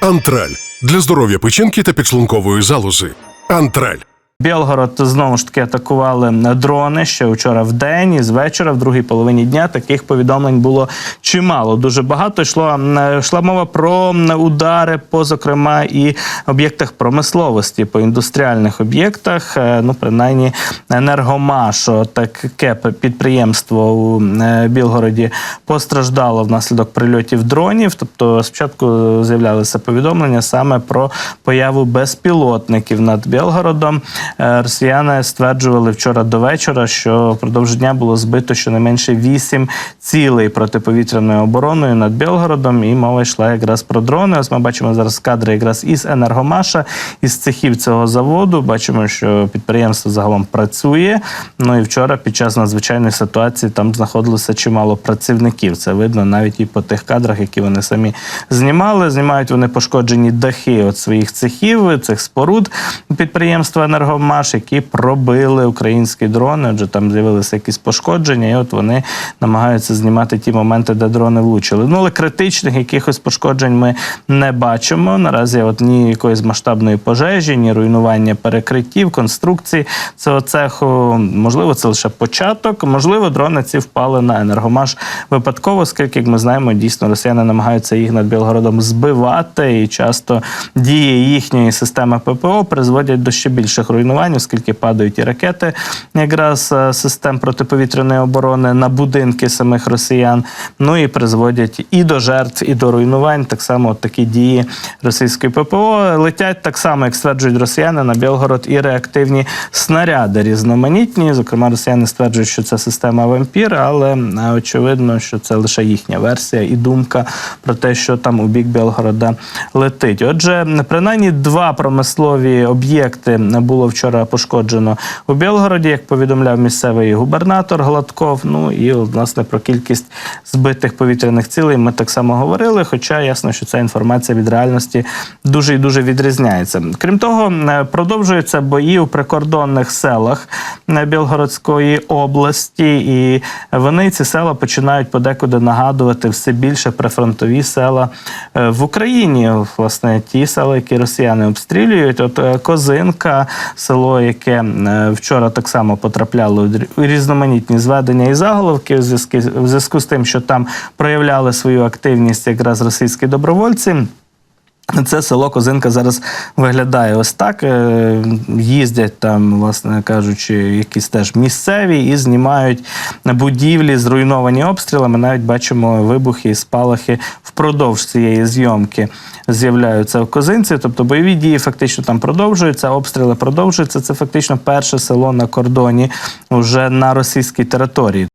Антраль. Для здоров'я печінки та підшлункової залози. Антраль. Білгород знову ж таки атакували дрони ще вчора в день і з вечора, в другій половині дня. Таких повідомлень було чимало, дуже багато. Йшла мова про удари по, зокрема, і об'єктах промисловості, по індустріальних об'єктах. Ну, принаймні, Енергомаш, таке підприємство у Білгороді, постраждало внаслідок прильотів дронів. Тобто, спочатку з'являлися повідомлення саме про появу безпілотників над Білгородом. Росіяни стверджували вчора до вечора, що впродовж дня було збито щонайменше 8 цілей протиповітряною обороною над Білгородом, і мова йшла якраз про дрони. Ось ми бачимо зараз кадри якраз із Енергомаша, із цехів цього заводу. Бачимо, що підприємство загалом працює. Ну і вчора під час надзвичайної ситуації там знаходилося чимало працівників. Це видно навіть і по тих кадрах, які вони самі знімали. Знімають вони пошкоджені дахи от своїх цехів, цих споруд підприємства Енергомаш, які пробили українські дрони, отже, там з'явилися якісь пошкодження, і от вони намагаються знімати ті моменти, де дрони влучили. Ну, але критичних якихось пошкоджень ми не бачимо. Наразі от ні якоїсь масштабної пожежі, ні руйнування перекриттів, конструкцій цього цеху. Можливо, це лише початок. Можливо, дрони ці впали на Енергомаш випадково, оскільки, як ми знаємо, дійсно росіяни намагаються їх над Білгородом збивати, і часто дії їхньої системи ППО призводять до ще більших руйнувань, оскільки падають і ракети якраз систем протиповітряної оборони на будинки самих росіян, ну і призводять і до жертв, і до руйнувань. Так само от такі дії російської ППО. Летять так само, як стверджують росіяни, на Білгород і реактивні снаряди різноманітні. Зокрема, росіяни стверджують, що це система «Вампір», але очевидно, що це лише їхня версія і думка про те, що там у бік Білгорода летить. Отже, принаймні 2 промислові об'єкти було вчора пошкоджено у Білгороді, як повідомляв місцевий губернатор Гладков. Ну і, власне, про кількість збитих повітряних цілей ми так само говорили, хоча ясно, що ця інформація від реальності дуже і дуже відрізняється. Крім того, продовжуються бої у прикордонних селах Білгородської області, і вони, ці села, починають подекуди нагадувати все більше прифронтові села в Україні. Власне, ті села, які росіяни обстрілюють. От Козинка, село, яке вчора так само потрапляло у різноманітні зведення і заголовки в зв'язку з тим, що там проявляли свою активність якраз російські добровольці. Це село Козинка зараз виглядає ось так. Їздять там, власне кажучи, якісь теж місцеві і знімають будівлі, зруйновані обстрілами. Навіть бачимо вибухи і спалахи впродовж цієї зйомки з'являються в Козинці. Тобто бойові дії фактично там продовжуються, обстріли продовжуються. Це фактично перше село на кордоні вже на російській території.